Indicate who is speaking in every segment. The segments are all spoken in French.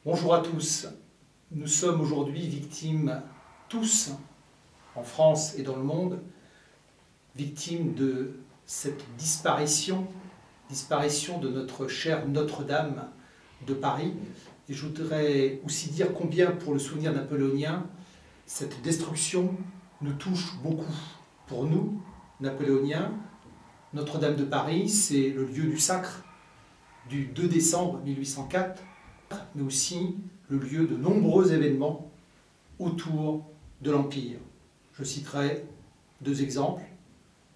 Speaker 1: Bonjour à tous. Nous sommes aujourd'hui victimes, tous, en France et dans le monde, victimes de cette disparition de notre chère Notre-Dame de Paris. Et je voudrais aussi dire combien, pour le souvenir napoléonien, cette destruction nous touche beaucoup. Pour nous, napoléoniens, Notre-Dame de Paris, c'est le lieu du sacre du 2 décembre 1804, mais aussi le lieu de nombreux événements autour de l'Empire. Je citerai deux exemples.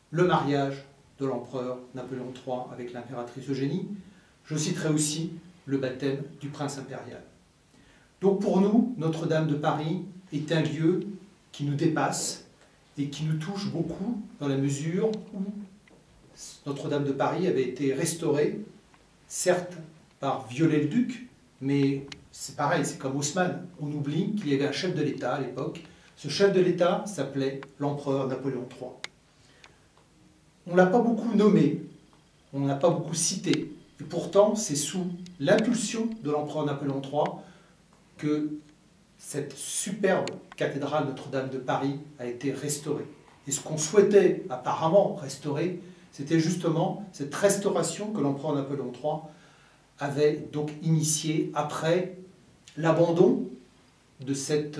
Speaker 1: Le mariage de l'empereur Napoléon III avec l'impératrice Eugénie. Je citerai aussi le baptême du prince impérial. Donc pour nous, Notre-Dame de Paris est un lieu qui nous dépasse et qui nous touche beaucoup dans la mesure où Notre-Dame de Paris avait été restaurée, certes par Viollet-le-Duc, mais c'est pareil, c'est comme Haussmann. On oublie qu'il y avait un chef de l'État à l'époque. Ce chef de l'État s'appelait l'empereur Napoléon III. On ne l'a pas beaucoup nommé, on ne l'a pas beaucoup cité. Et pourtant, c'est sous l'impulsion de l'empereur Napoléon III que cette superbe cathédrale Notre-Dame de Paris a été restaurée. Et ce qu'on souhaitait apparemment restaurer, c'était justement cette restauration que l'empereur Napoléon III avait donc initiée après l'abandon de cette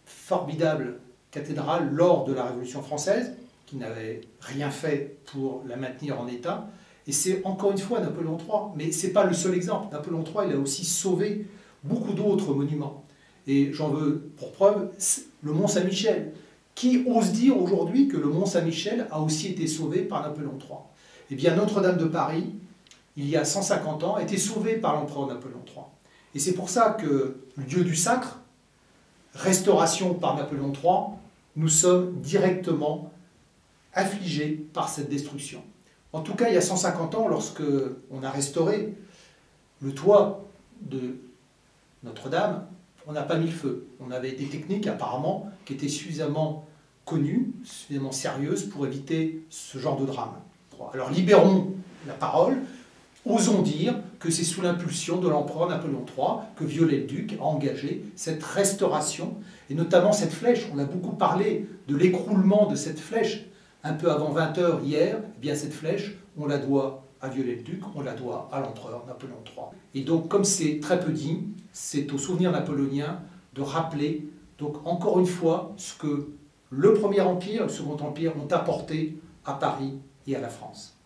Speaker 1: formidable cathédrale lors de la Révolution française, qui n'avait rien fait pour la maintenir en état. Et c'est encore une fois Napoléon III, mais ce n'est pas le seul exemple. Napoléon III, il a aussi sauvé beaucoup d'autres monuments. Et j'en veux pour preuve le Mont Saint-Michel. Qui ose dire aujourd'hui que le Mont Saint-Michel a aussi été sauvé par Napoléon III? Eh bien, Notre-Dame de Paris, il y a 150 ans, a été sauvée par l'empereur Napoléon III. Et c'est pour ça que, lieu du sacre, restauration par Napoléon III, nous sommes directement affligés par cette destruction. En tout cas, il y a 150 ans, lorsque on a restauré le toit de Notre-Dame, on n'a pas mis le feu. On avait des techniques apparemment qui étaient suffisamment connues, suffisamment sérieuses pour éviter ce genre de drame. Alors libérons la parole, osons dire que c'est sous l'impulsion de l'empereur Napoléon III que Viollet-le-Duc a engagé cette restauration, et notamment cette flèche. On a beaucoup parlé de l'écroulement de cette flèche un peu avant 20 h hier. Eh bien cette flèche, on la doit à Viollet-le-Duc, on la doit à l'empereur Napoléon III. Et donc, comme c'est très peu dit, c'est au souvenir napoléonien de rappeler, donc encore une fois, ce que le Premier Empire et le Second Empire ont apporté à Paris et à la France.